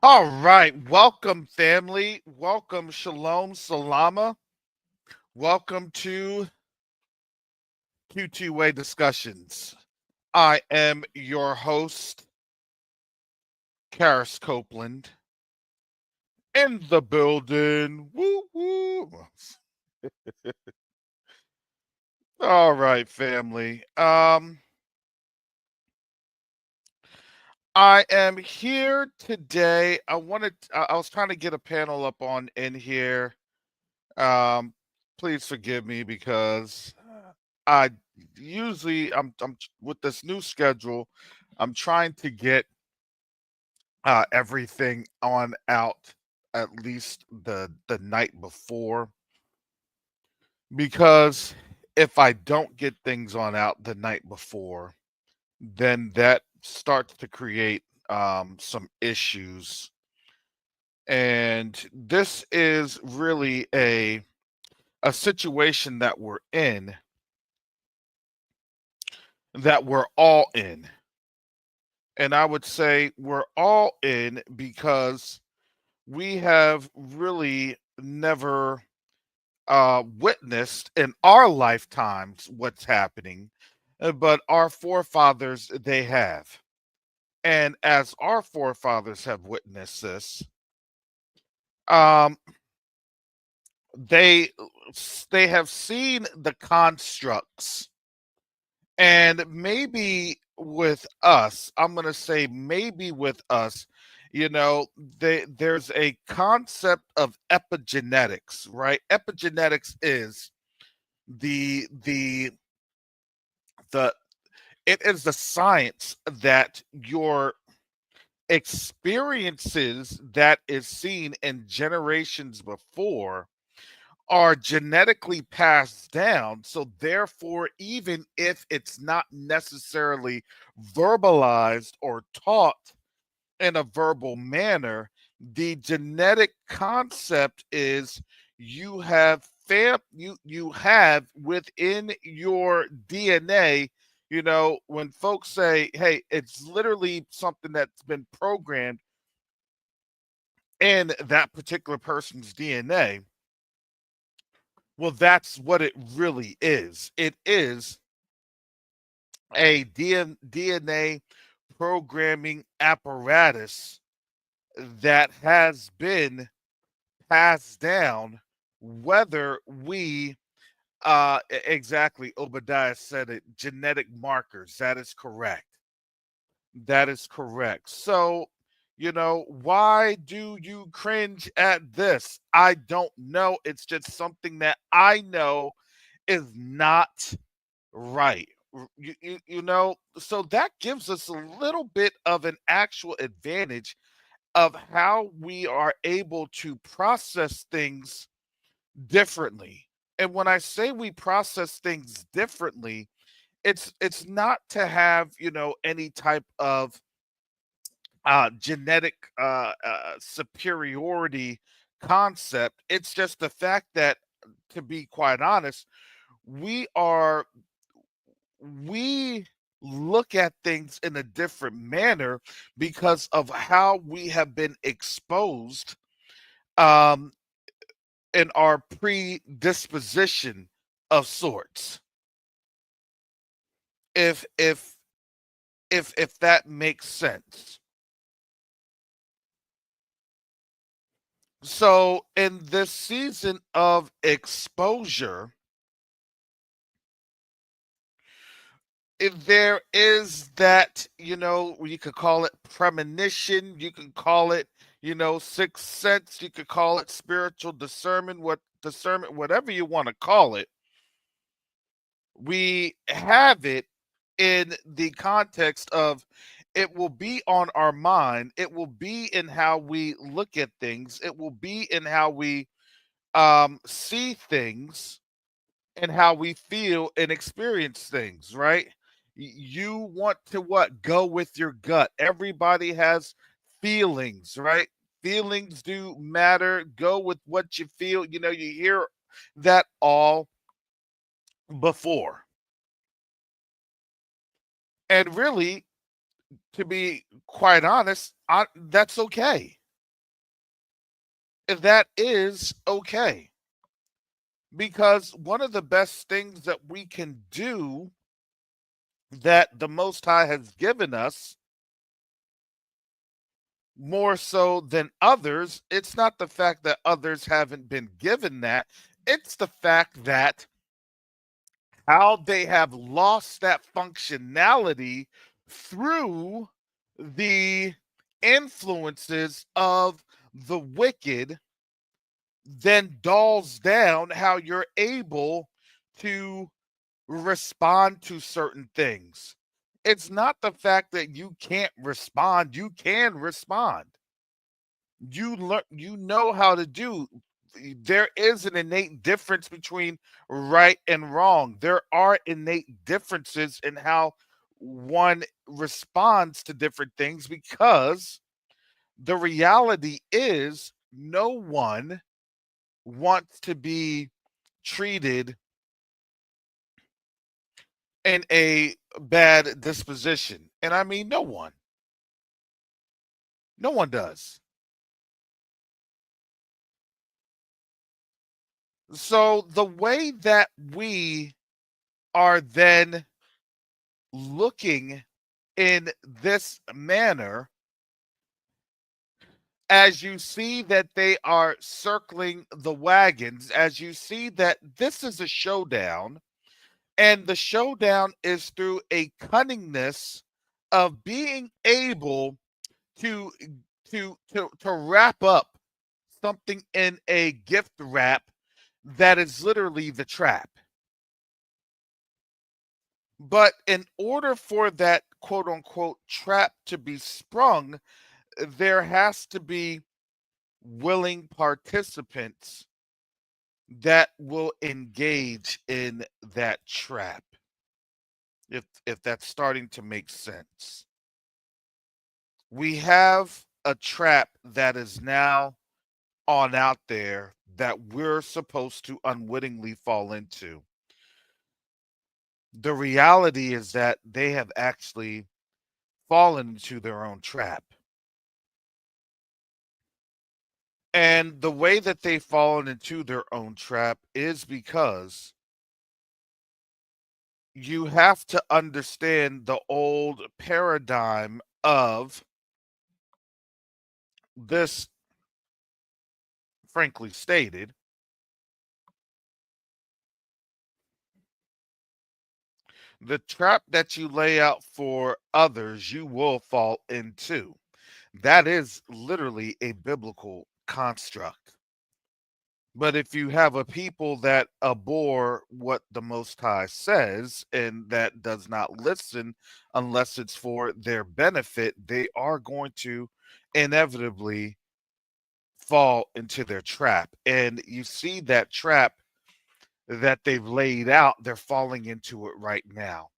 All right, welcome family. Welcome Shalom Salama. Welcome to Q2UA discussions. I am your host, Karis Copeland, in the building. Woo woo. All right, family. I am here today. I was trying to get a panel up on in here. Please forgive me because I usually I'm with this new schedule. I'm trying to get everything on out at least the night before, because if I don't get things on out the night before, then that starts to create some issues. And this is really a situation that we're in, that we're all in. And I would say we're all in because we have really never witnessed in our lifetimes what's happening, but our forefathers, they have. And as our forefathers have witnessed this, um, they they have seen the constructs. And maybe with us, I'm going to say maybe with us, there's a concept of epigenetics, right? Epigenetics is the the it is the science that your experiences that is seen in generations before are genetically passed down. So, therefore, even if it's not necessarily verbalized or taught in a verbal manner, the genetic concept is you have within your DNA. When folks say, "Hey, it's literally something that's been programmed in that particular person's DNA." Well, that's what it really is. It is a DNA programming apparatus that has been passed down, whether we exactly, Obadiah said it, genetic markers. That is correct. That is correct. So, why do you cringe at this? I don't know. It's just something that I know is not right. So that gives us a little bit of an actual advantage of how we are able to process things differently. And when I say we process things differently, it's not to have, any type of genetic superiority concept. It's just the fact that, to be quite honest, we are we look at things in a different manner because of how we have been exposed um, in our predisposition of sorts. If that makes sense. So in this season of exposure, if there is that, you could call it premonition, you can call it, sixth sense, you could call it spiritual discernment, whatever you want to call it. We have it in the context of, it will be on our mind, it will be in how we look at things, it will be in how we see things, and how we feel and experience things, right? You want to what? Go with your gut. Everybody has feelings, right? Feelings do matter. Go with what you feel. You hear that all before. And really, to be quite honest, that's okay. that is okay. Because one of the best things that we can do that the Most High has given us more so than others, it's not the fact that others haven't been given that, it's the fact that how they have lost that functionality through the influences of the wicked then dulls down how you're able to respond to certain things. It's not the fact that you can't respond, you can respond. You know how to do. There is an innate difference between right and wrong. There are innate differences in how one responds to different things because the reality is no one wants to be treated in a bad disposition. And I mean, no one. No one does. So the way that we are then looking in this manner, as you see that they are circling the wagons, as you see that this is a showdown, and the showdown is through a cunningness of being able to to wrap up something in a gift wrap that is literally the trap. But in order for that quote unquote trap to be sprung, there has to be willing participants that will engage in that trap. If that's starting to make sense. We have a trap that is now on out there that we're supposed to unwittingly fall into. The reality is that they have actually fallen into their own trap. And the way that they've fallen into their own trap is because you have to understand the old paradigm of this, frankly stated, the trap that you lay out for others, you will fall into. That is literally a biblical construct. But if you have a people that abhor what the Most High says and that does not listen unless it's for their benefit, they are going to inevitably fall into their trap. And you see that trap that they've laid out, they're falling into it right now.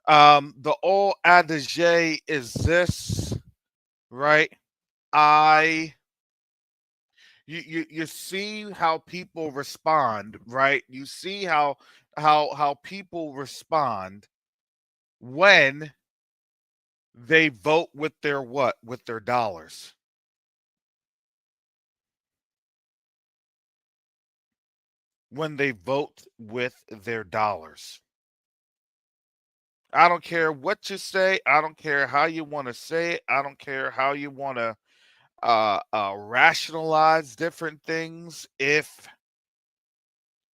The old adage is this, right? I you see how people respond, right? You see how people respond when they vote with their what? With their dollars. When they vote with their dollars. I don't care what you say. I don't care how you want to say it. I don't care how you want to rationalize different things. If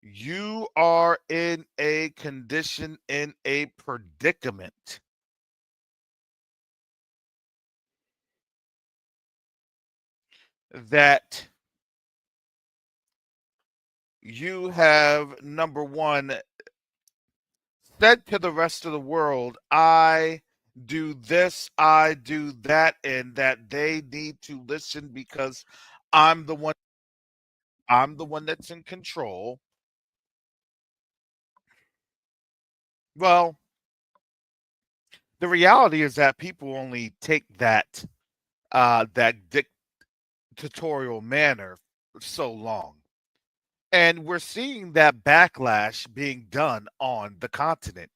you are in a condition, in a predicament that you have, number one, said to the rest of the world, I do this, I do that, and that they need to listen because I'm the one I'm the one that's in control. Well, the reality is that people only take that dictatorial manner so long. And we're seeing that backlash being done on the continent.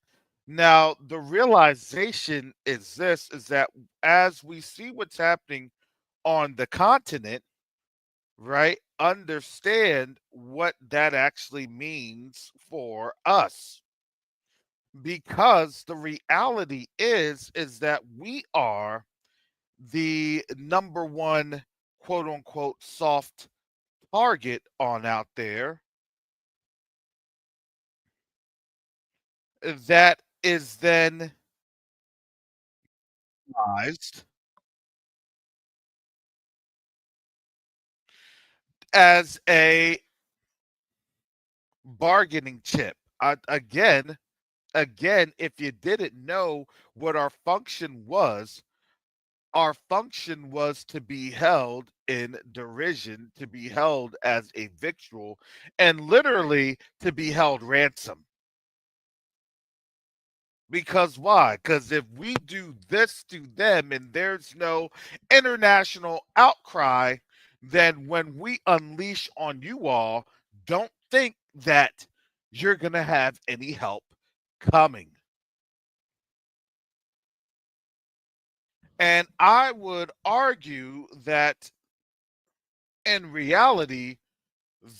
Now, the realization is this is that as we see what's happening on the continent, right? understand what that actually means for us. Because the reality is that we are the number one quote unquote soft target on out there that is then utilized as a bargaining chip. Again, if you didn't know what our function was to be held in derision, to be held as a victual, and literally to be held ransom. Because why? Because if we do this to them and there's no international outcry, then when we unleash on you all, don't think that you're going to have any help coming. And I would argue that in reality,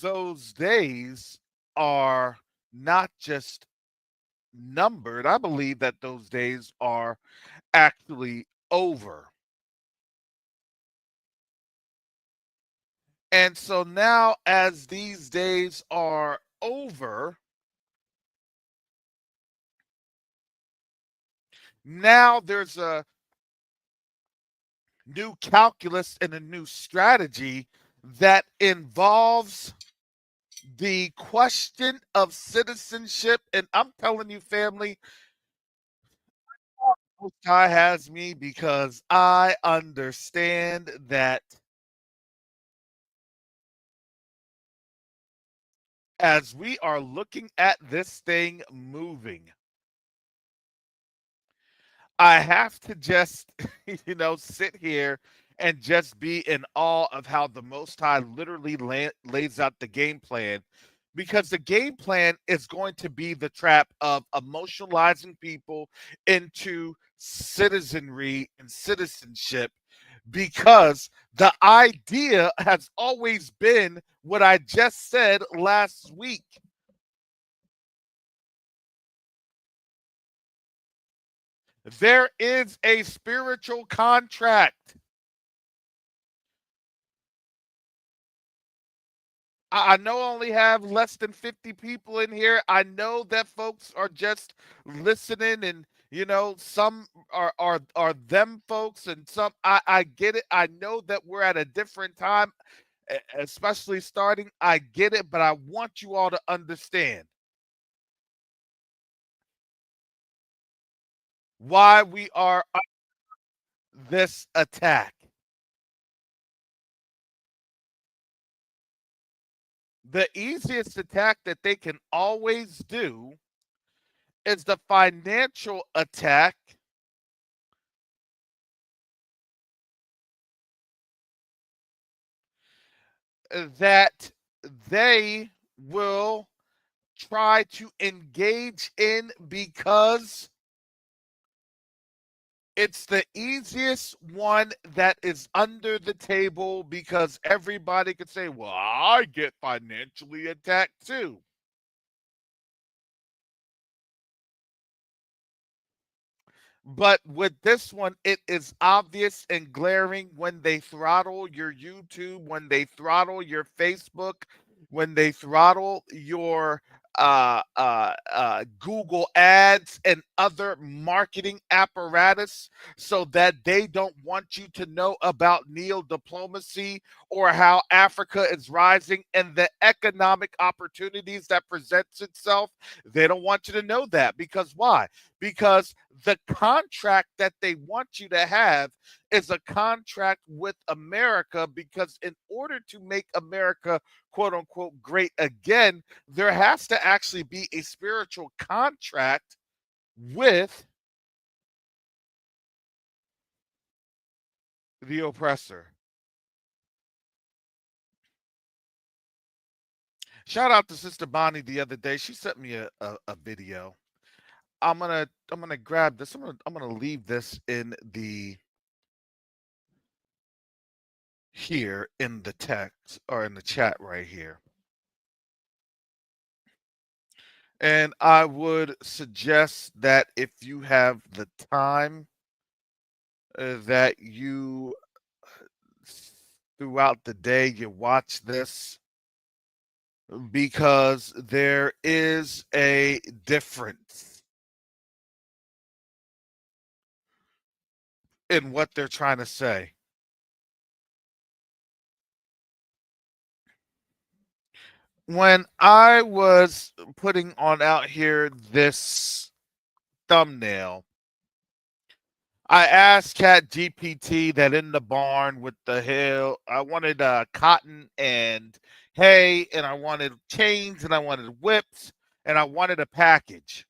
those days are not just numbered. I believe that those days are actually over. And so now, as these days are over, now there's a new calculus and a new strategy that involves the question of citizenship. And I'm telling you, family, Most High has me because I understand that as we are looking at this thing moving, I have to just, sit here and just be in awe of how the Most High literally lays out the game plan. Because the game plan is going to be the trap of emotionalizing people into citizenry and citizenship. Because the idea has always been what I just said last week. There is a spiritual contract. I know I only have less than 50 people in here. I know that folks are just listening and some are them folks and some I get it. I know that we're at a different time, especially starting. I get it, but I want you all to understand why we are this attack. The easiest attack that they can always do is the financial attack that they will try to engage in because it's the easiest one that is under the table because everybody could say, well, I get financially attacked too. But with this one, it is obvious and glaring when they throttle your YouTube, when they throttle your Facebook, when they throttle your Google ads and other marketing apparatus so that they don't want you to know about neo diplomacy or how Africa is rising and the economic opportunities that presents itself. They don't want you to know that because why? Because the contract that they want you to have is a contract with America because in order to make America quote unquote great again, there has to actually be a spiritual contract with the oppressor. Shout out to Sister Bonnie the other day. She sent me a video. I'm gonna grab this. I'm gonna leave this in the here in the text or in the chat right here. And I would suggest that if you have the time, that you throughout the day you watch this, because there is a difference in what they're trying to say. When I was putting on out here this thumbnail, I asked ChatGPT that in the barn with the hill, I wanted cotton and hay, and I wanted chains, and I wanted whips, and I wanted a package.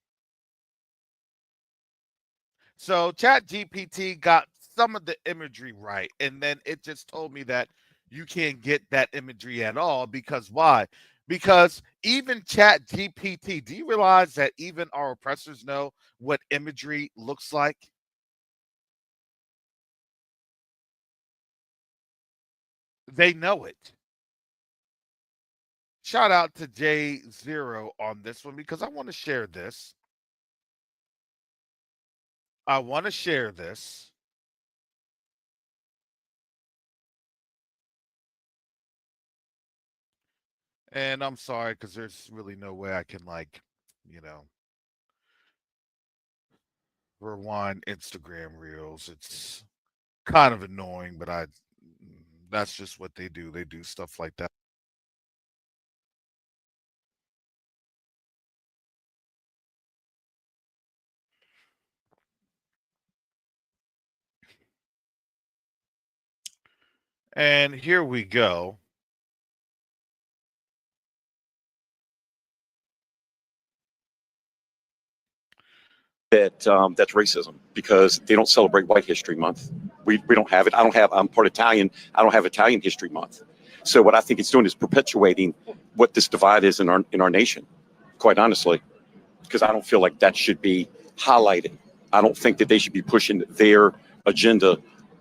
So ChatGPT got some of the imagery right, and then it just told me that you can't get that imagery at all. Because why? Because even ChatGPT, do you realize that even our oppressors know what imagery looks like? They know it. Shout out to J0 on this one, because I want to share this. I want to share this. And I'm sorry, because there's really no way I can, like, you know, rewind Instagram reels. It's kind of annoying, but that's just what they do. They do stuff like that. And here we go. That's racism, because they don't celebrate White History Month. We don't have it. I don't have. I'm part Italian. I don't have Italian History Month. So what I think it's doing is perpetuating what this divide is in our nation. Quite honestly, because I don't feel like that should be highlighted. I don't think that they should be pushing their agenda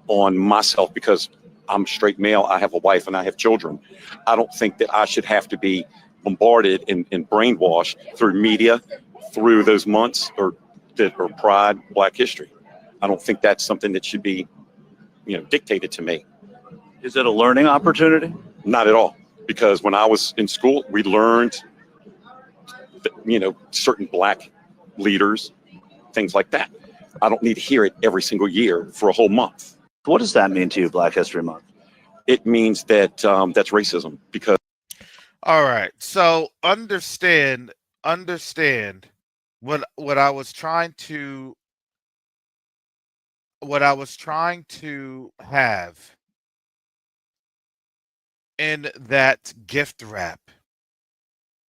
on myself, because I'm a straight male. I have a wife and I have children. I don't think that I should have to be bombarded and brainwashed through media, through those months or Pride, Black History. I don't think that's something that should be, dictated to me. Is it a learning opportunity? Not at all, because when I was in school, we learned, certain Black leaders, things like that. I don't need to hear it every single year for a whole month. What does that mean to you, Black History Month? It means that that's racism, because. All right. So understand what I was trying to have in that gift wrap,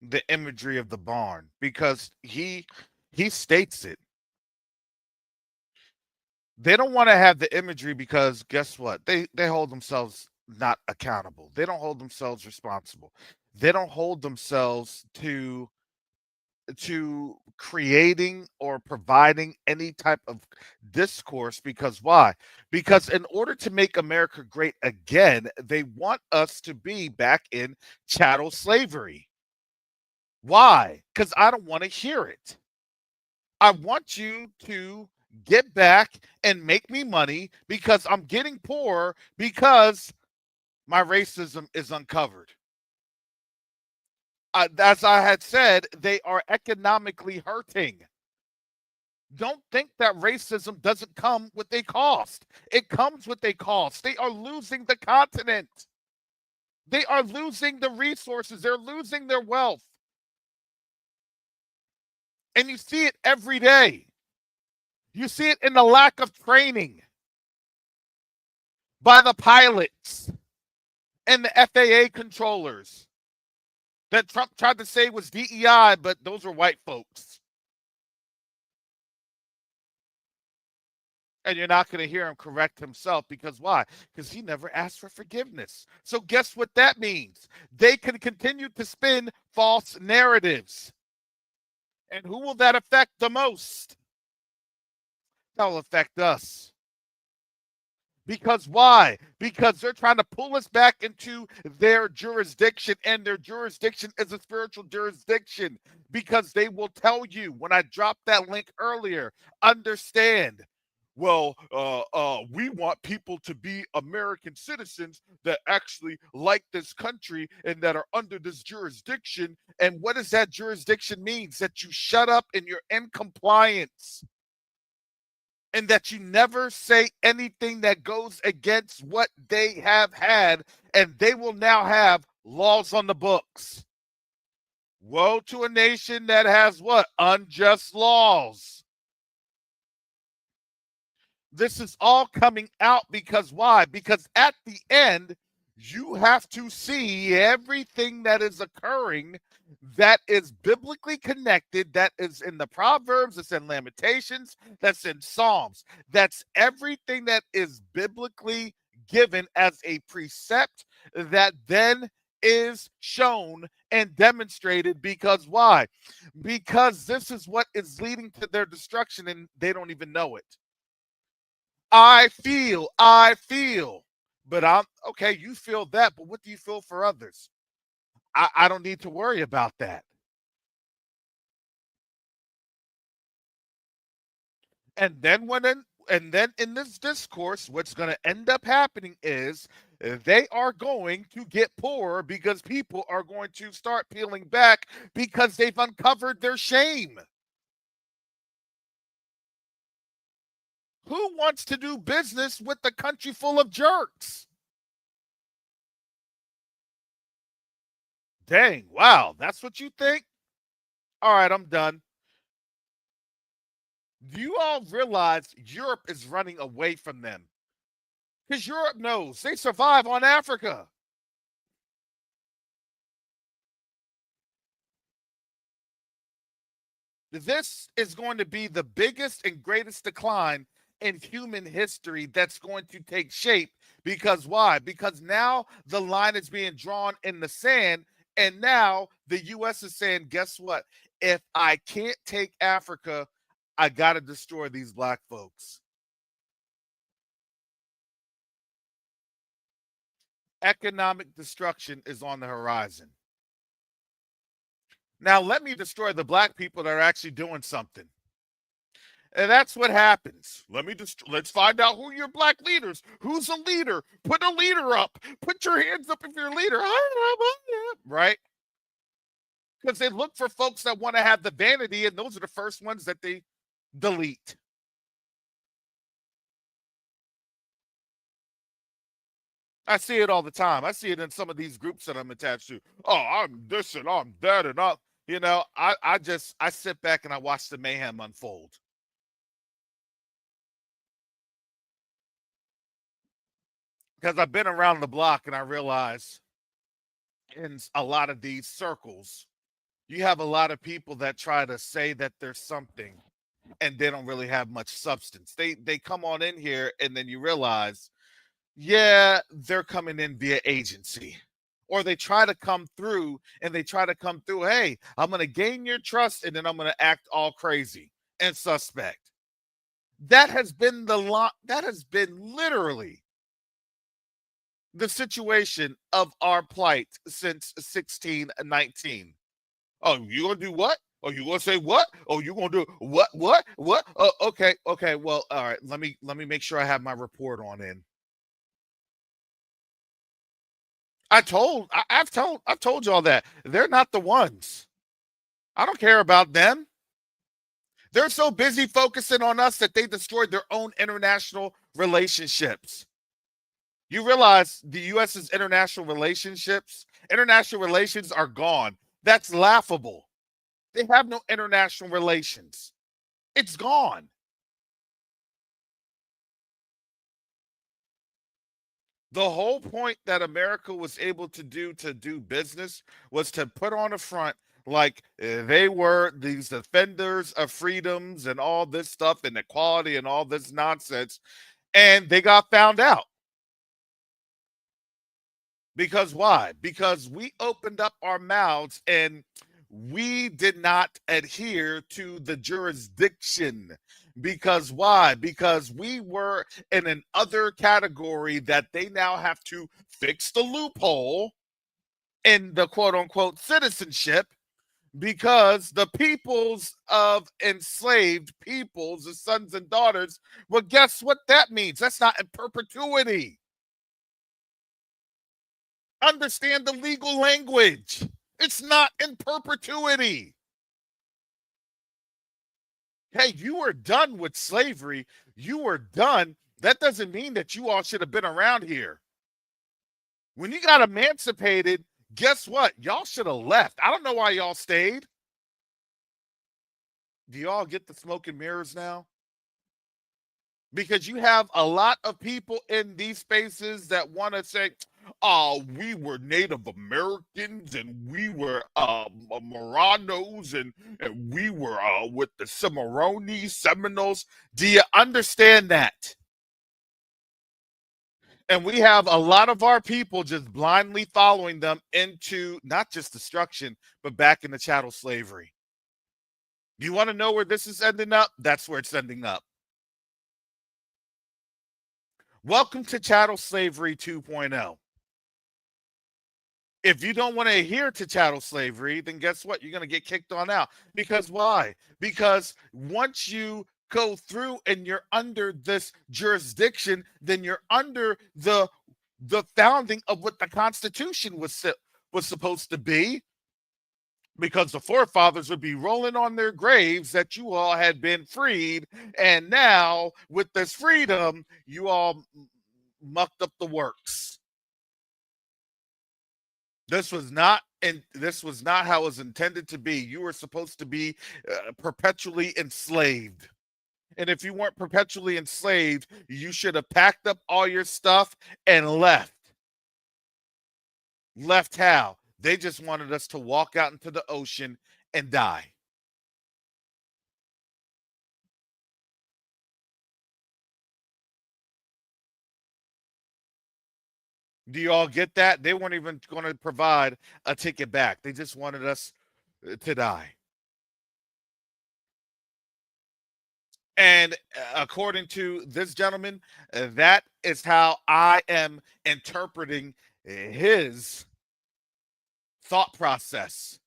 the imagery of the barn, because he states it. They don't want to have the imagery because guess what? They hold themselves not accountable. They don't hold themselves responsible. They don't hold themselves to creating or providing any type of discourse. Because why? Because in order to make America great again, they want us to be back in chattel slavery. Why? Because I don't want to hear it. I want you to get back and make me money, because I'm getting poorer because my racism is uncovered. As I had said, they are economically hurting. Don't think that racism doesn't come with a cost. It comes with a cost. They are losing the continent. They are losing the resources. They're losing their wealth. And you see it every day. You see it in the lack of training by the pilots and the FAA controllers that Trump tried to say was DEI, but those were white folks. And you're not going to hear him correct himself, because why? Because he never asked for forgiveness. So guess what that means? They can continue to spin false narratives. And who will that affect the most? That will affect us. Because why? Because they're trying to pull us back into their jurisdiction, and their jurisdiction is a spiritual jurisdiction. Because they will tell you, when I dropped that link earlier, understand. Well, we want people to be American citizens that actually like this country and that are under this jurisdiction. And what does that jurisdiction means? That you shut up and you're in compliance, and that you never say anything that goes against what they have had, and they will now have laws on the books. Woe to a nation that has what? Unjust laws. This is all coming out because why? Because at the end, you have to see everything that is occurring that is biblically connected, that is in the Proverbs, that's in Lamentations, that's in Psalms. That's everything that is biblically given as a precept that then is shown and demonstrated. Because why? Because this is what is leading to their destruction, and they don't even know it. I feel. But I'm okay, you feel that, but what do you feel for others? I don't need to worry about that. And then in this discourse, what's going to end up happening is they are going to get poorer, because people are going to start peeling back because they've uncovered their shame. Who wants to do business with a country full of jerks? Dang, wow, that's what you think? All right, I'm done. Do you all realize Europe is running away from them? Because Europe knows they survive on Africa. This is going to be the biggest and greatest decline in human history that's going to take shape. Because why? Because now the line is being drawn in the sand, and now the US is saying, guess what? If I can't take Africa, I got to destroy these black folks. Economic destruction is on the horizon. Now, let me destroy the black people that are actually doing something. And that's what happens. Let's find out who your black leaders. Who's a leader? Put a leader up. Put your hands up if you're a leader. Right? Because they look for folks that want to have the vanity, and those are the first ones that they delete. I see it all the time. I see it in some of these groups that I'm attached to. Oh, I'm this and I'm that and I'm, I sit back and I watch the mayhem unfold. Because I've been around the block and I realize in a lot of these circles, you have a lot of people that try to say that there's something and they don't really have much substance. They come on in here and then you realize, yeah, they're coming in via agency. Or they try to come through hey, I'm going to gain your trust and then I'm going to act all crazy and suspect. That has been literally the situation of our plight since 1619. Oh, you gonna do what? Oh, you gonna say what? Oh, you gonna do what? Okay. Well, all right. Let me make sure I have my report on in. I've told y'all that they're not the ones. I don't care about them. They're so busy focusing on us that they destroyed their own international relationships. You realize the US's international relations are gone. That's laughable. They have no international relations. It's gone. The whole point that America was able to do business was to put on a front like they were these defenders of freedoms and all this stuff and equality and all this nonsense. And they got found out. Because why? Because we opened up our mouths and we did not adhere to the jurisdiction. Because why? Because we were in an other category that they now have to fix the loophole in the quote unquote citizenship, because the peoples of enslaved peoples, the sons and daughters, well, guess what that means? That's not in perpetuity. Understand the legal language. It's not in perpetuity. Hey, you were done with slavery. You were done. That doesn't mean that you all should have been around here. When you got emancipated, guess what? Y'all should have left. I don't know why y'all stayed. Do y'all get the smoke and mirrors now? Because you have a lot of people in these spaces that want to say, oh, we were Native Americans and we were Moranos and we were with the Cimarrones, Seminoles. Do you understand that? And we have a lot of our people just blindly following them into not just destruction, but back into chattel slavery. You want to know where this is ending up? That's where it's ending up. Welcome to Chattel Slavery 2.0. If you don't want to adhere to chattel slavery, then guess what? You're going to get kicked on out. Because why? Because once you go through and you're under this jurisdiction, then you're under the founding of what the Constitution was supposed to be. Because the forefathers would be rolling on their graves that you all had been freed, and now with this freedom, you all mucked up the works. This was not how it was intended to be. You were supposed to be perpetually enslaved. And if you weren't perpetually enslaved, you should have packed up all your stuff and left. Left how? They just wanted us to walk out into the ocean and die. Do you all get that? They weren't even going to provide a ticket back. They just wanted us to die. And according to this gentleman, that is how I am interpreting his thought process,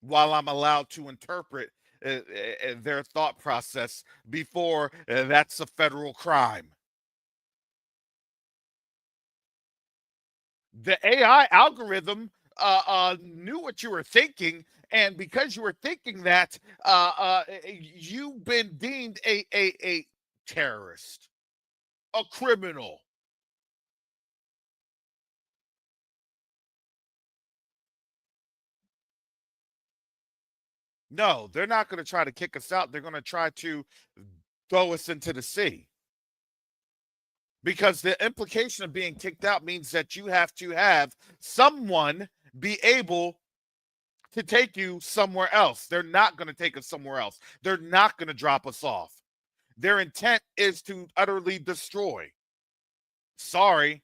while I'm allowed to interpret their thought process before that's a federal crime. The AI algorithm knew what you were thinking, and because you were thinking that, you've been deemed a terrorist, a criminal. No, they're not going to try to kick us out. They're going to try to throw us into the sea. Because the implication of being kicked out means that you have to have someone be able to take you somewhere else. They're not going to take us somewhere else. They're not going to drop us off. Their intent is to utterly destroy. Sorry.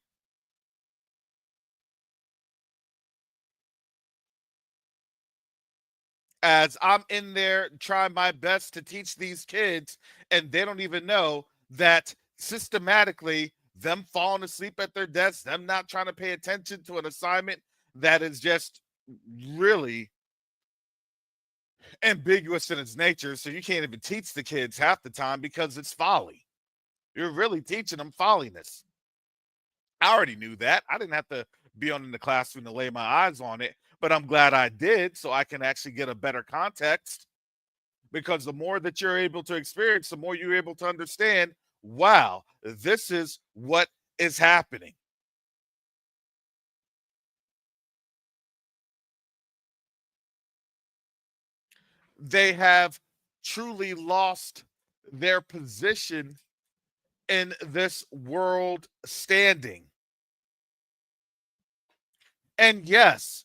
As I'm in there trying my best to teach these kids, and they don't even know that systematically them falling asleep at their desks, them not trying to pay attention to an assignment that is just really ambiguous in its nature. So you can't even teach the kids half the time because it's folly. You're really teaching them folliness. I already knew that. I didn't have to be on in the classroom to lay my eyes on it, but I'm glad I did, so I can actually get a better context. Because the more that you're able to experience, the more you're able to understand, wow, this is what is happening. They have truly lost their position in this world standing. And yes,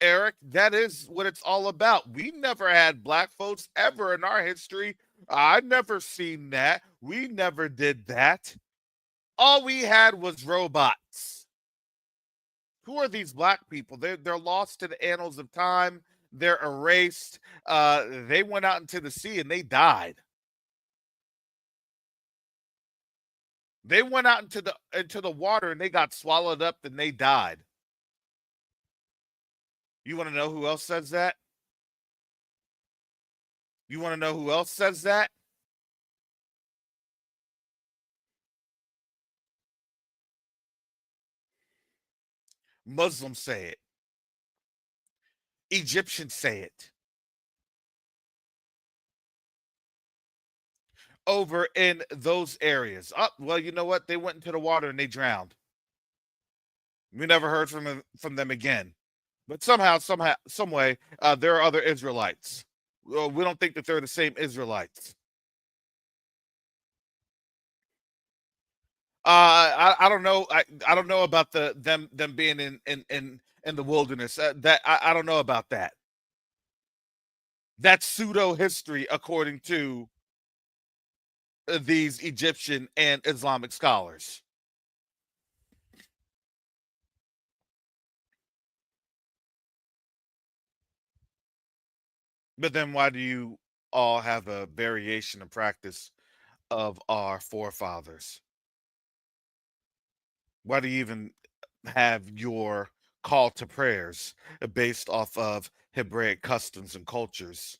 Eric, that is what it's all about. We never had black folks ever in our history. I never seen that. We never did that. All we had was robots. Who are these black people? They're lost to the annals of time. they're erased. They went out into the sea and they died. They went out into the water and they got swallowed up and they died. You want to know who else says that? You want to know who else says that? Muslims say it. Egyptians say it. Over in those areas. Oh, well, you know what? They went into the water and they drowned. We never heard from them again. But somehow, some way, there are other Israelites. Well, we don't think that they're the same Israelites. I don't know. I don't know about them being in the wilderness. That I don't know about that. That's pseudo history, according to these Egyptian and Islamic scholars. But then why do you all have a variation of practice of our forefathers? Why do you even have your call to prayers based off of Hebraic customs and cultures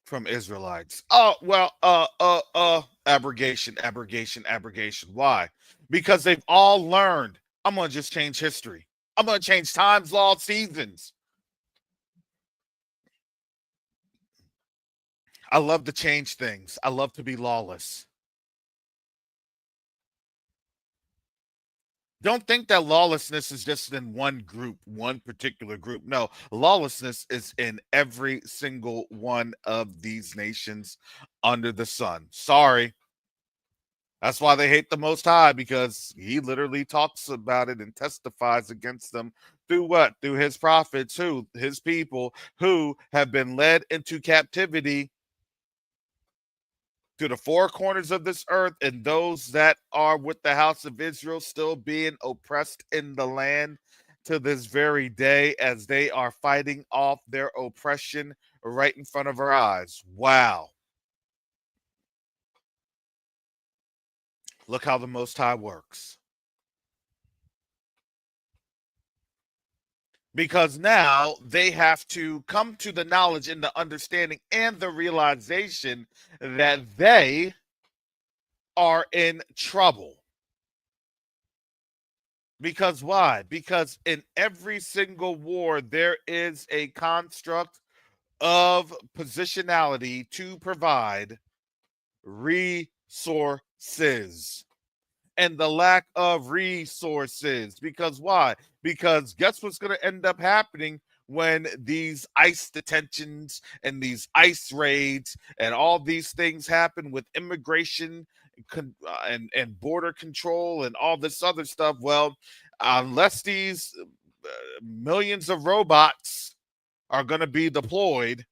from Israelites? Oh, well, abrogation, abrogation, abrogation. Why? Because they've all learned, I'm going to just change history. I'm going to change times, laws, seasons. I love to change things. I love to be lawless. Don't think that lawlessness is just in one group, one particular group. No, lawlessness is in every single one of these nations under the sun. Sorry. That's why they hate the Most High, because he literally talks about it and testifies against them through what? Through his prophets, who? His people, who have been led into captivity to the four corners of this earth, and those that are with the house of Israel still being oppressed in the land to this very day, as they are fighting off their oppression right in front of our eyes. Wow. Look how the Most High works. Because now they have to come to the knowledge and the understanding and the realization that they are in trouble. Because why? Because in every single war, there is a construct of positionality to provide resources. And the lack of resources. Because why? Because guess what's going to end up happening when these ICE detentions and these ICE raids and all these things happen with immigration and border control and all this other stuff? Well, unless these millions of robots are going to be deployed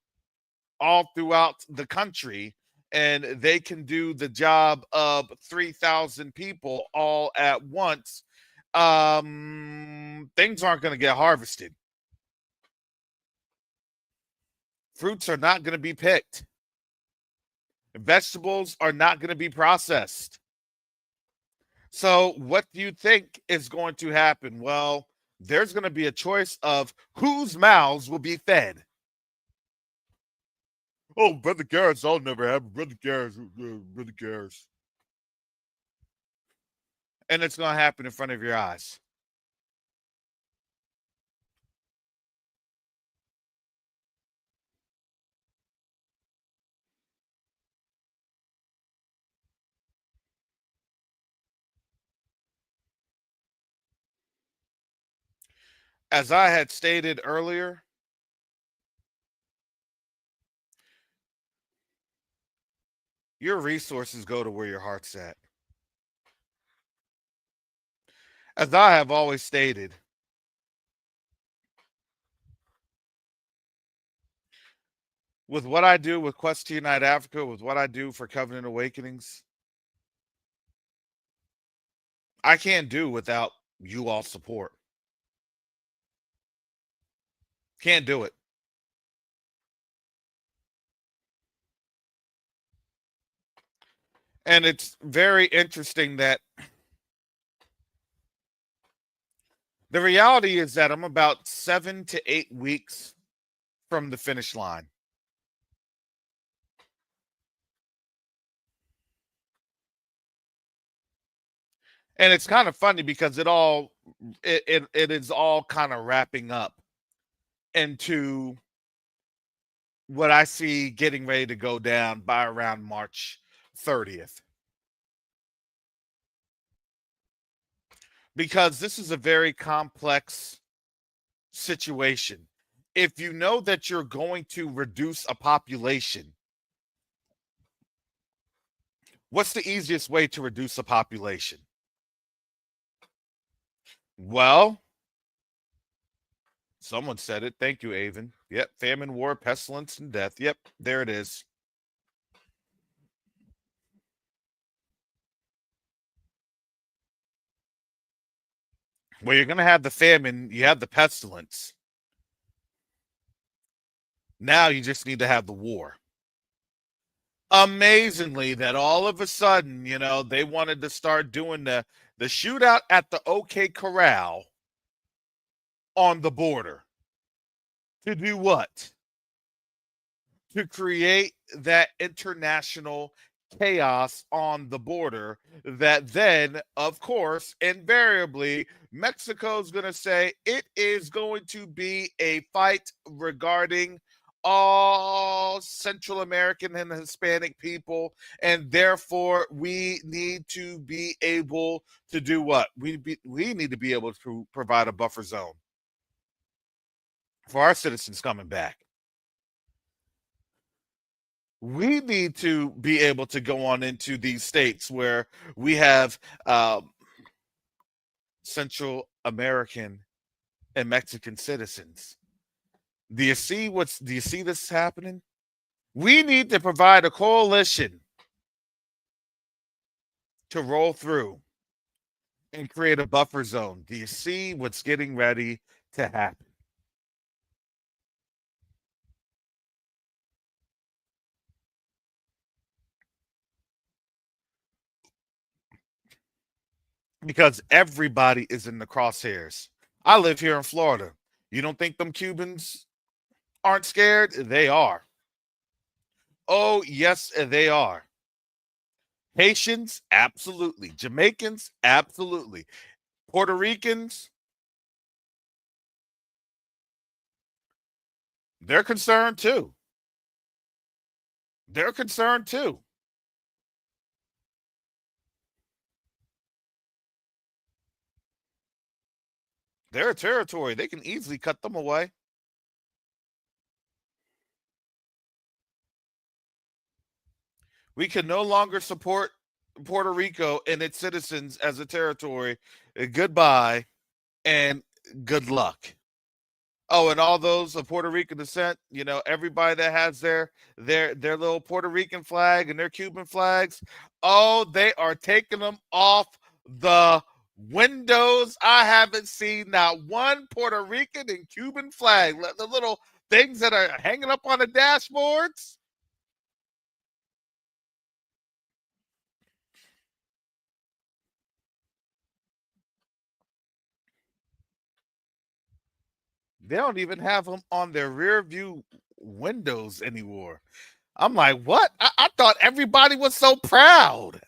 all throughout the country, and they can do the job of 3,000 people all at once, things aren't going to get harvested. Fruits are not going to be picked. Vegetables are not going to be processed. So what do you think is going to happen? Well, there's going to be a choice of whose mouths will be fed. Oh, Brother Garrett's, I'll never have Brother Garrett's. Brother Garrett's. And it's going to happen in front of your eyes. As I had stated earlier, your resources go to where your heart's at. As I have always stated, with what I do with Quest to Unite Africa, with what I do for Covenant Awakenings, I can't do without you all support. Can't do it. And it's very interesting that the reality is that I'm about 7 to 8 weeks from the finish line. And it's kind of funny because it is all kind of wrapping up into what I see getting ready to go down by around March 30th. Because this is a very complex situation. If you know that you're going to reduce a population, what's the easiest way to reduce a population? Well, someone said it. Thank you, Avon. Yep. Famine, war, pestilence, and death. Yep. There it is. Well, you're going to have the famine. You have the pestilence. Now you just need to have the war. Amazingly, that all of a sudden, they wanted to start doing the shootout at the OK Corral on the border. To do what? To create that international chaos on the border that then, of course, invariably, Mexico's going to say it is going to be a fight regarding all Central American and Hispanic people, and therefore we need to be able to do what? We need to be able to provide a buffer zone for our citizens coming back. We need to be able to go on into these states where we have Central American and Mexican citizens. Do you see this happening? We need to provide a coalition to roll through and create a buffer zone. Do you see what's getting ready to happen? Because everybody is in the crosshairs. I live here in Florida. You don't think them Cubans aren't scared? They are. Oh, yes, they are. Haitians, absolutely. Jamaicans, absolutely. Puerto Ricans, they're concerned too. They're concerned too. They're a territory. They can easily cut them away. We can no longer support Puerto Rico and its citizens as a territory. Goodbye and good luck. Oh, and all those of Puerto Rican descent, everybody that has their little Puerto Rican flag and their Cuban flags, oh, they are taking them off the windows. I haven't seen not one Puerto Rican and Cuban flag. The little things that are hanging up on the dashboards. They don't even have them on their rear view windows anymore. I'm like, what? I thought everybody was so proud.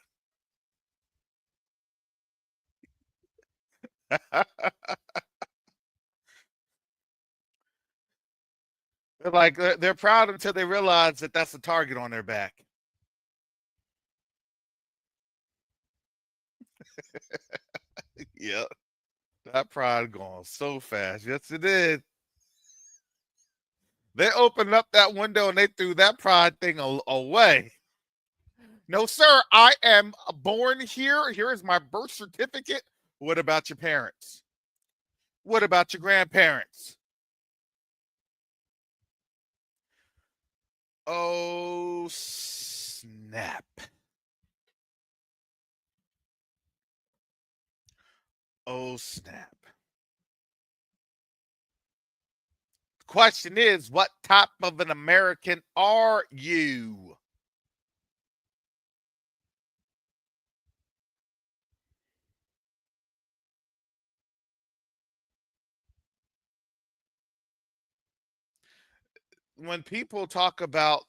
they're proud until they realize that that's a target on their back. Yep. That pride going so fast. Yes, it did. They opened up that window and they threw that pride thing away. No, sir, I am born here. Here is my birth certificate. What about your parents? What about your grandparents? Oh, snap. Oh, snap. Question is, what type of an American are you? when people talk about,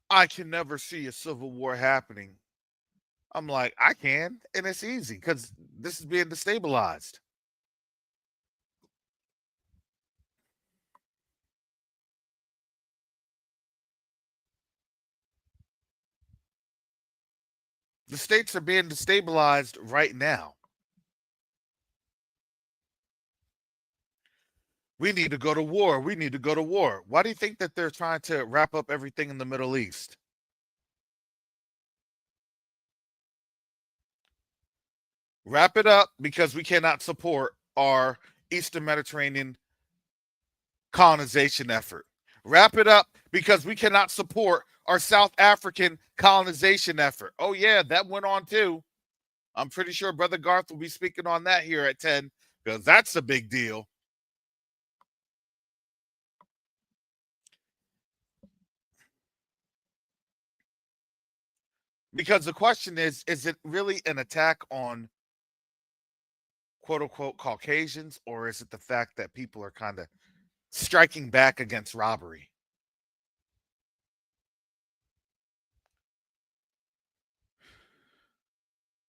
I can never see a civil war happening, I'm like, I can, and it's easy because this is being destabilized. The states are being destabilized right now. We need to go to war. We need to go to war. Why do you think that they're trying to wrap up everything in the Middle East? Wrap it up because we cannot support our Eastern Mediterranean colonization effort. Wrap it up because we cannot support our South African colonization effort. Oh, yeah, that went on too. I'm pretty sure Brother Garth will be speaking on that here at 10 because that's a big deal. Because the question is it really an attack on quote unquote Caucasians, or is it the fact that people are kind of striking back against robbery?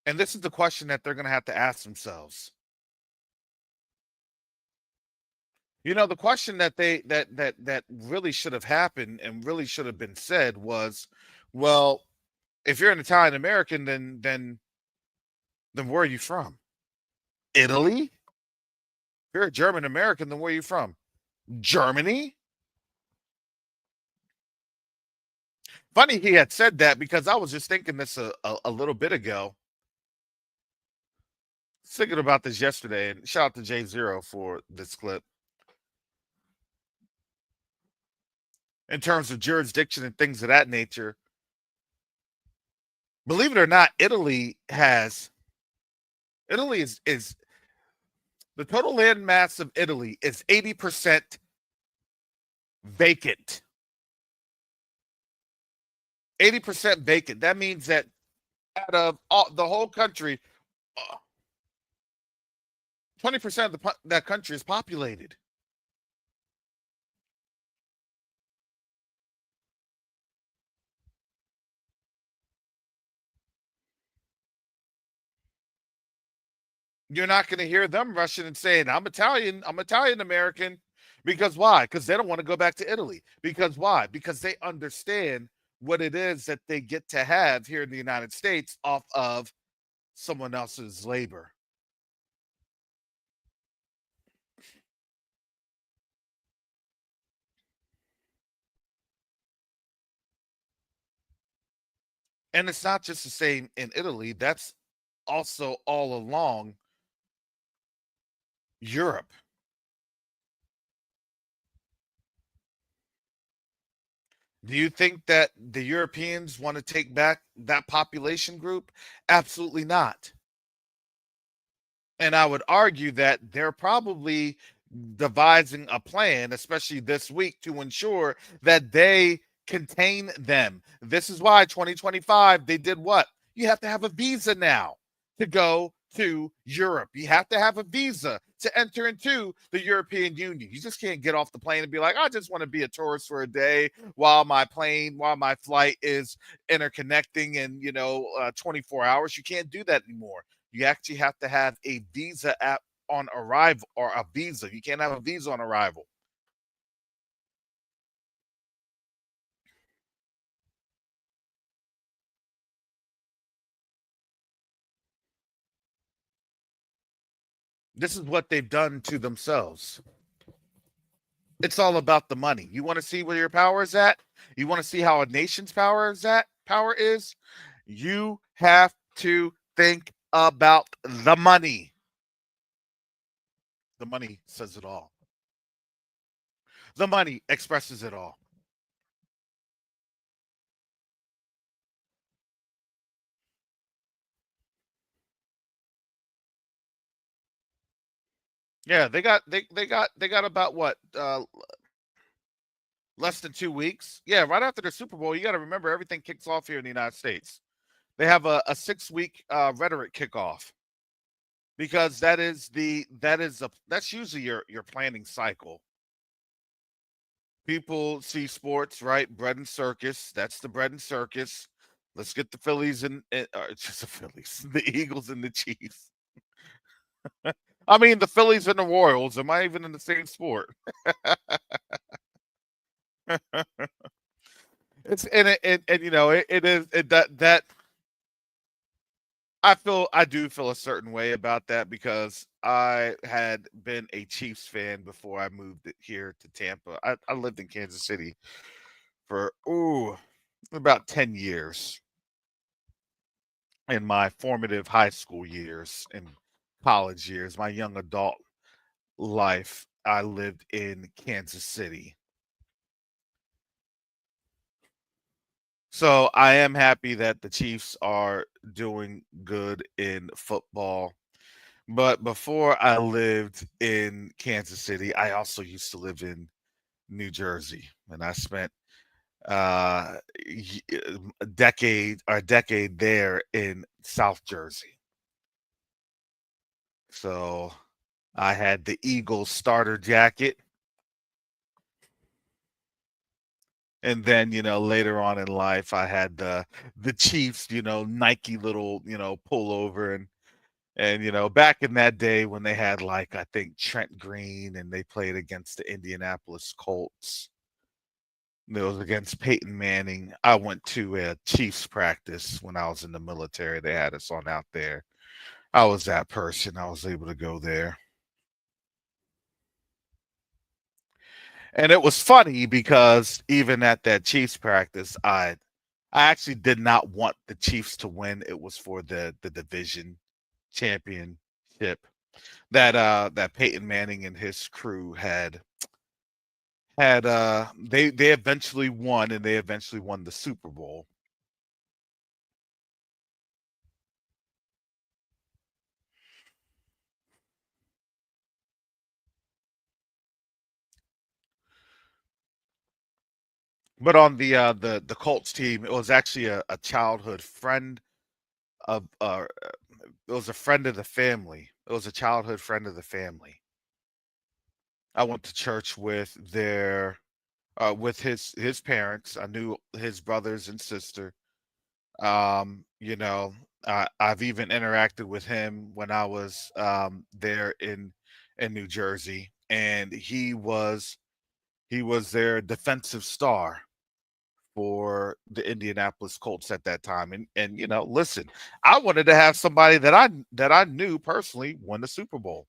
And this is the question that they're going to have to ask themselves. You know, the question that that really should have happened and really should have been said was, well, if you're an Italian American, then where are you from? Italy? If you're a German American, then where are you from? Germany? Funny he had said that because I was just thinking this a little bit ago. Thinking about this yesterday, and shout out to J0 for this clip. In terms of jurisdiction and things of that nature, believe it or not, Italy is the total land mass of Italy is 80% vacant. 80% vacant. That means that out of the whole country, 20% of that country is populated. You're not going to hear them rushing and saying, I'm Italian American. Because why? Because they don't want to go back to Italy. Because why? Because they understand what it is that they get to have here in the United States off of someone else's labor. And it's not just the same in Italy, that's also all along Europe. Do you think that the Europeans want to take back that population group? Absolutely not. And I would argue that they're probably devising a plan, especially this week, to ensure that they contain them. This is why 2025, they did what? You have to have a visa now to go to Europe. You have to have a visa to enter into the European Union. You just can't get off the plane and be like, I just want to be a tourist for a day while my flight is interconnecting in, 24 hours. You can't do that anymore. You actually have to have a visa app on arrival, or a visa. You can't have a visa on arrival. This is what they've done to themselves. It's all about the money. You want to see where your power is at? You want to see how a nation's power is? You have to think about the money. The money says it all. The money expresses it all. Yeah, they got about what, less than 2 weeks. Yeah, right after the Super Bowl, you got to remember everything kicks off here in the United States. They have a 6-week rhetoric kickoff because that's usually your planning cycle. People see sports, right? Bread and circus. That's the bread and circus. Let's get the Phillies and just the Phillies, the Eagles and the Chiefs. I mean, the Phillies and the Royals. Am I even in the same sport? It's and you know it is that I do feel a certain way about that because I had been a Chiefs fan before I moved here to Tampa. I lived in Kansas City for about 10 years in my formative high school years and college years, my young adult life. I lived in Kansas City. So I am happy that the Chiefs are doing good in football. But before I lived in Kansas City, I also used to live in New Jersey, and I spent a decade there in South Jersey. So I had the Eagles starter jacket, and then later on in life, I had the Chiefs, Nike little pullover, and back in that day when they had like I think Trent Green and they played against the Indianapolis Colts. It was against Peyton Manning. I went to a Chiefs practice when I was in the military. They had us on out there. I was that person. I was able to go there. And it was funny because even at that Chiefs practice, I actually did not want the Chiefs to win. It was for the division championship that Peyton Manning and his crew had they eventually won, and they eventually won the Super Bowl. But on the Colts team, it was actually a childhood friend of it was a friend of the family. It was a childhood friend of the family. I went to church with his parents. I knew his brothers and sister. You know, I've even interacted with him when I was there in New Jersey, and he was their defensive star for the Indianapolis Colts at that time. And listen, I wanted to have somebody that I knew personally win the Super Bowl.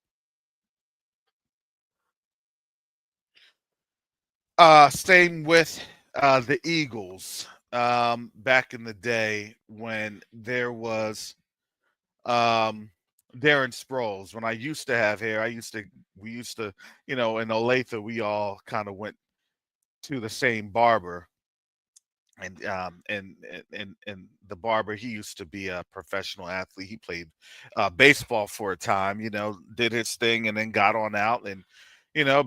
Same with the Eagles. Back in the day when there was um Darren Sproles. When I used to have hair, we used to, in Olathe, we all kind of went to the same barber. And the barber, he used to be a professional athlete. He played baseball for a time, did his thing and then got on out and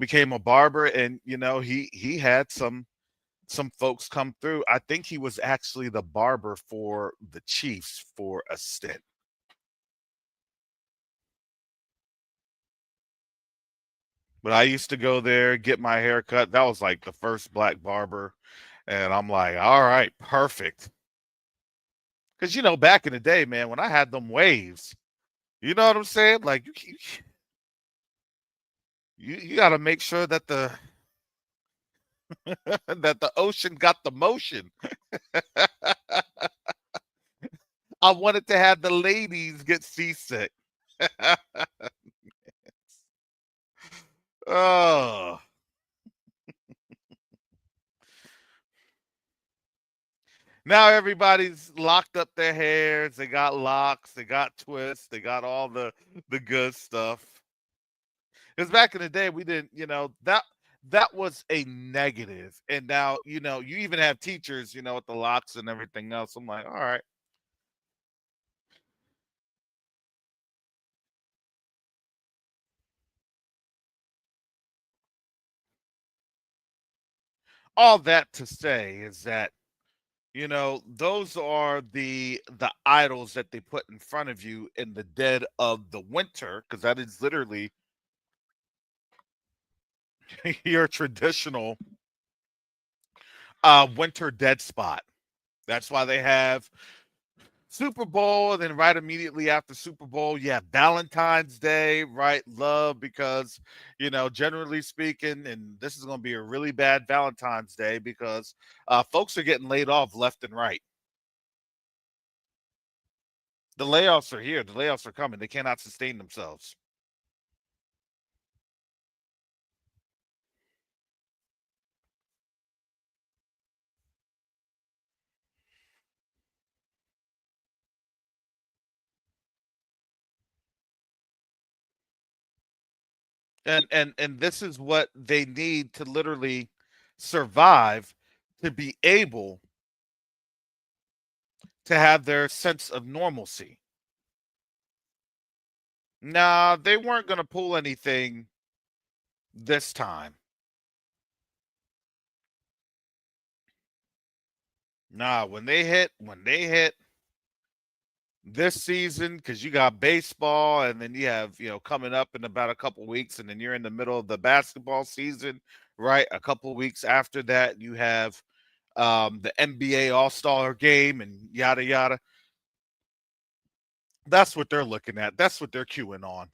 became a barber. And he had some folks come through. I think he was actually the barber for the Chiefs for a stint. But I used to go there, get my hair cut. That was like the first black barber. And I'm like, all right, perfect. Because, back in the day, man, when I had them waves, you know what I'm saying? Like, you got to make sure that the that the ocean got the motion. I wanted to have the ladies get seasick. Oh, now everybody's locked up their hairs. They got locks. They got twists. They got all the good stuff. Because back in the day, we didn't. That was a negative. And now you even have teachers. With the locks and everything else. I'm like, all right. All that to say is that You know, those are the idols that they put in front of you in the dead of the winter, because that is literally your traditional winter dead spot. That's why they have Super Bowl, and then right immediately after Super Bowl, you have Valentine's Day, right? Love, because, you know, generally speaking, and this is going to be a really bad Valentine's Day because folks are getting laid off left and right. The layoffs are here. The layoffs are coming. They cannot sustain themselves. And this is what they need to literally survive, to be able to have their sense of normalcy. Nah, they weren't going to pull anything this time. Nah, when they hit this season, because you got baseball, and then you have, you know, coming up in about a couple weeks, and then you're in the middle of the basketball season, right? A couple weeks after that, you have the NBA All-Star game and yada yada. That's what they're looking at. That's what they're queuing on.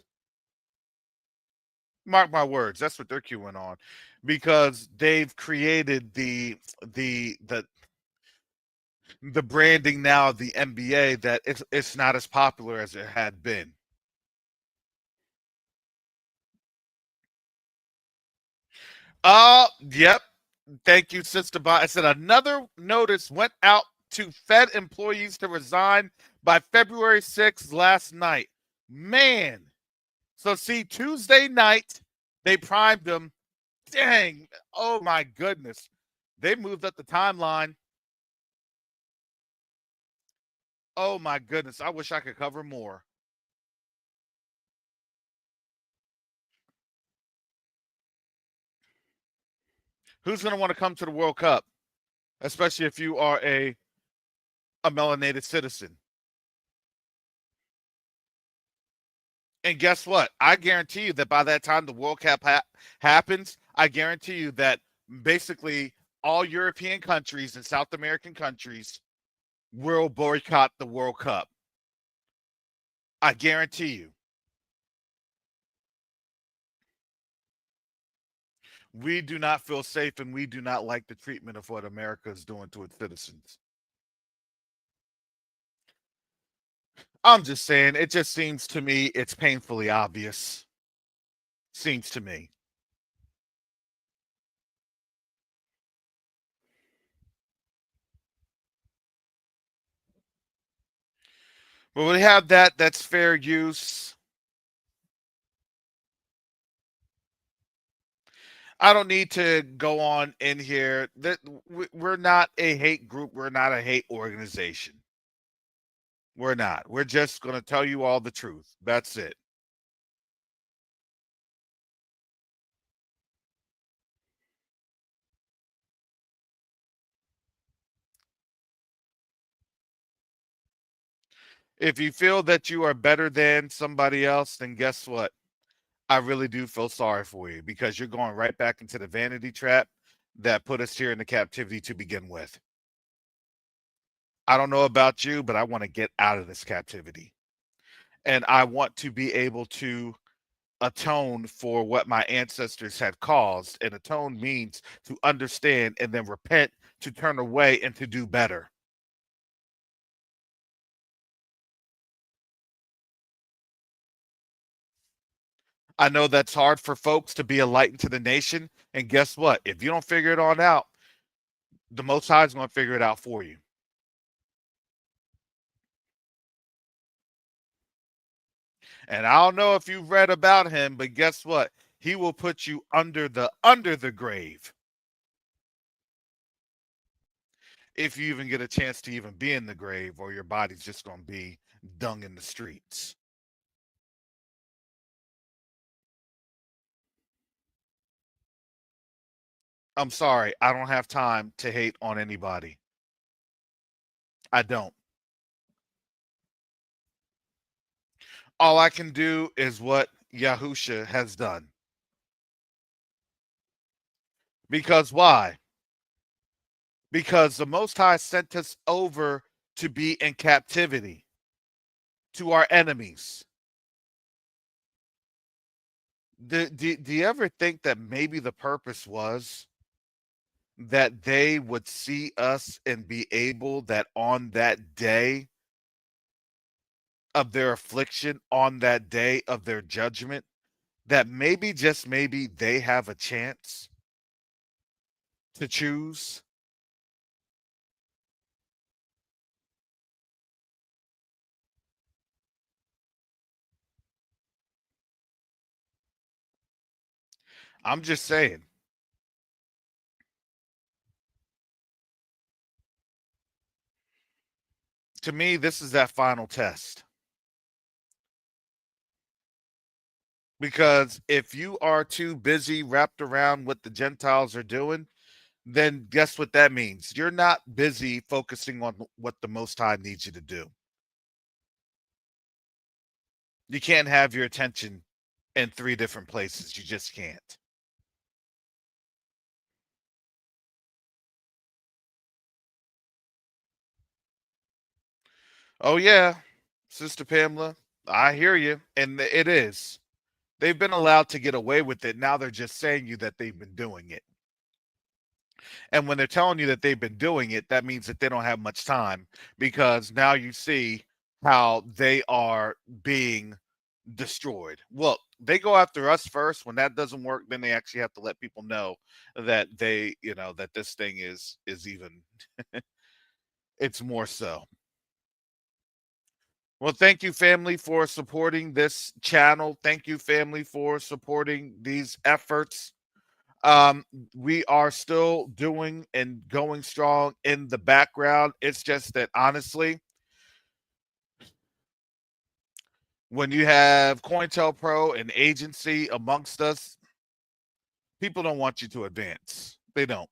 Mark my words, that's what they're queuing on, because they've created the the branding now of the NBA that it's not as popular as it had been. Yep. Thank you, Sister Bot. I said another notice went out to Fed employees to resign by February 6th last night. Man. So see, Tuesday night, they primed them. Dang. Oh my goodness. They moved up the timeline. Oh my goodness. I wish I could cover more. Who's going to want to come to the World Cup, especially if you are a melanated citizen? And guess what? I guarantee you that by that time the World Cup happens, I guarantee you that basically all European countries and South American countries will boycott the World Cup. I guarantee you. We do not feel safe, and we do not like the treatment of what America is doing to its citizens. I'm just saying, it just seems to me it's painfully obvious. Seems to me. But we have that. That's fair use. I don't need to go on in here. That we're not a hate group. We're not a hate organization. We're not. We're just going to tell you all the truth. That's it. If you feel that you are better than somebody else, then guess what? I really do feel sorry for you, because you're going right back into the vanity trap that put us here in the captivity to begin with. I don't know about you, but I want to get out of this captivity. And I want to be able to atone for what my ancestors had caused. And atone means to understand and then repent, to turn away and to do better. I know that's hard for folks to be a light into the nation. And guess what? If you don't figure it on out, the Most High is going to figure it out for you. And I don't know if you've read about him, but guess what? He will put you under the grave, if you even get a chance to even be in the grave, or your body's just going to be dung in the streets. I'm sorry, I don't have time to hate on anybody. I don't. All I can do is what Yahusha has done. Because why? Because the Most High sent us over to be in captivity to our enemies. Do you ever think that maybe the purpose was that they would see us and be able that on that day of their affliction, on that day of their judgment, that maybe, just maybe, they have a chance to choose? I'm just saying. To me, this is that final test. Because if you are too busy wrapped around what the Gentiles are doing, then guess what that means? You're not busy focusing on what the Most High needs you to do. You can't have your attention in 3 different places. You just can't. Oh, yeah, Sister Pamela, I hear you. And it is. They've been allowed to get away with it. Now they're just saying you that they've been doing it. And when they're telling you that they've been doing it, that means that they don't have much time, because now you see how they are being destroyed. Well, they go after us first. When that doesn't work, then they actually have to let people know that they, that this thing is even it's more so. Well, thank you, family, for supporting this channel. Thank you, family, for supporting these efforts. Um, we are still doing and going strong in the background. It's just that, honestly, when you have COINTELPRO and agency amongst us, people don't want you to advance. They don't.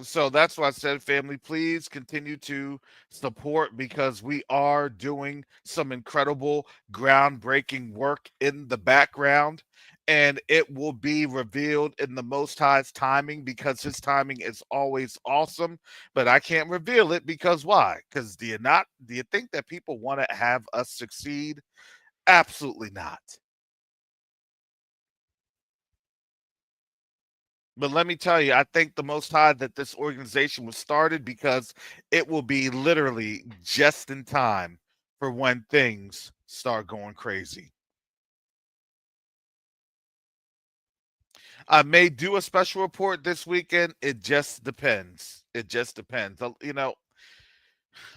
So that's why I said, family, please continue to support, because we are doing some incredible, groundbreaking work in the background, and it will be revealed in the Most High's timing, because his timing is always awesome. But I can't reveal it because why? Because do you think that people want to have us succeed? Absolutely not. But let me tell you, I thank the Most High that this organization was started, because it will be literally just in time for when things start going crazy. I may do a special report this weekend. It just depends. It just depends.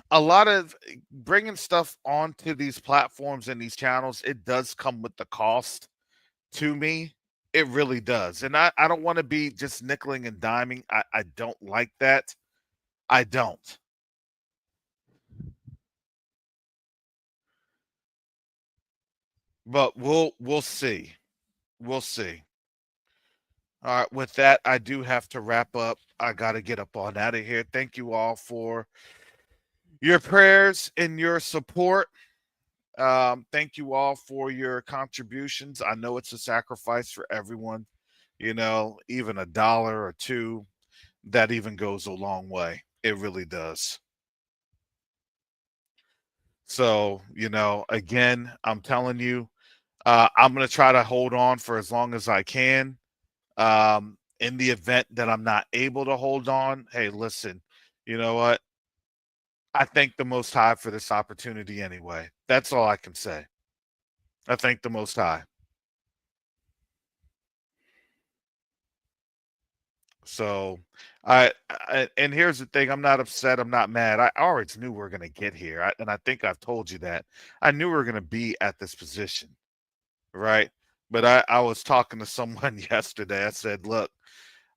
A lot of bringing stuff onto these platforms and these channels, it does come with the cost to me. It really does. And I don't want to be just nickeling and diming. I don't like that. I don't. But we'll see. We'll see. All right. With that, I do have to wrap up. I got to get up on out of here. Thank you all for your prayers and your support. Thank you all for your contributions. I know it's a sacrifice for everyone. Even $1 or $2, that even goes a long way. It really does. So, again, I'm telling you, I'm going to try to hold on for as long as I can. In the event that I'm not able to hold on, hey, listen, you know what? I thank the Most High for this opportunity anyway. That's all I can say. I thank the Most High. So, and here's the thing: I'm not upset. I'm not mad. I already knew we were going to get here, and I think I've told you that. I knew we were going to be at this position, right? But I was talking to someone yesterday. I said, look,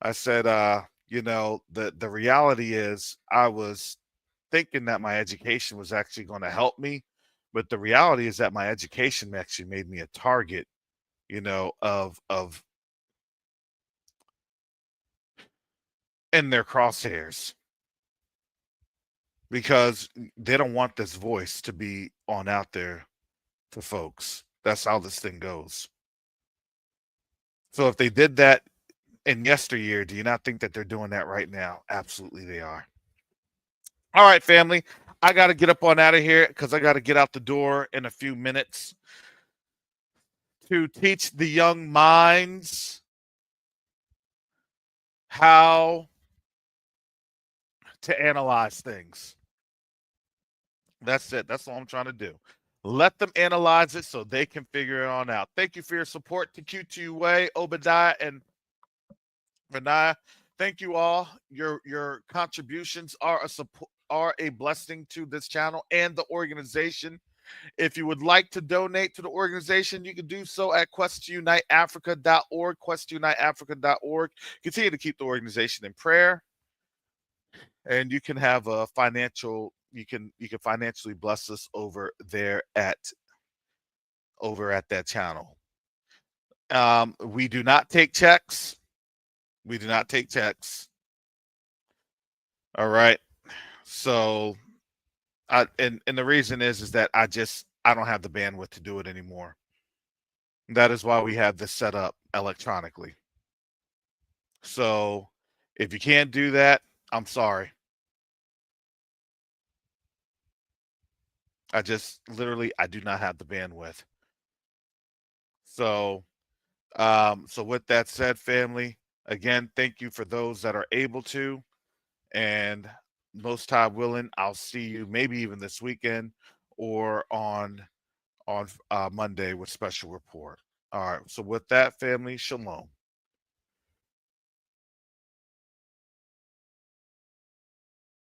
I said, the reality is, I was thinking that my education was actually going to help me, but the reality is that my education actually made me a target, of in their crosshairs. because they don't want this voice to be on out there to folks. That's how this thing goes. So if they did that in yesteryear, do you not think that they're doing that right now? Absolutely, they are. All right, family. I got to get up on out of here because I got to get out the door in a few minutes to teach the young minds how to analyze things. That's it. That's all I'm trying to do. Let them analyze it so they can figure it on out. Thank you for your support to Q2UA, Obadiah, and Renaya. Thank you all. Your contributions are a blessing to this channel and the organization. If you would like to donate to the organization, you can do so at quest2uniteafrica.org, quest2uniteafrica.org. Continue to keep the organization in prayer, and you can have a financial, you can financially bless us over there at that channel. We do not take checks. We do not take checks. All right. So and the reason is that I don't have the bandwidth to do it anymore. That is why we have this set up electronically. So if you can't do that, I'm sorry. I do not have the bandwidth. So so with that said, family, again, thank you for those that are able to, and most time willing, I'll see you maybe even this weekend or on Monday with special report. All right. So with that, family, shalom.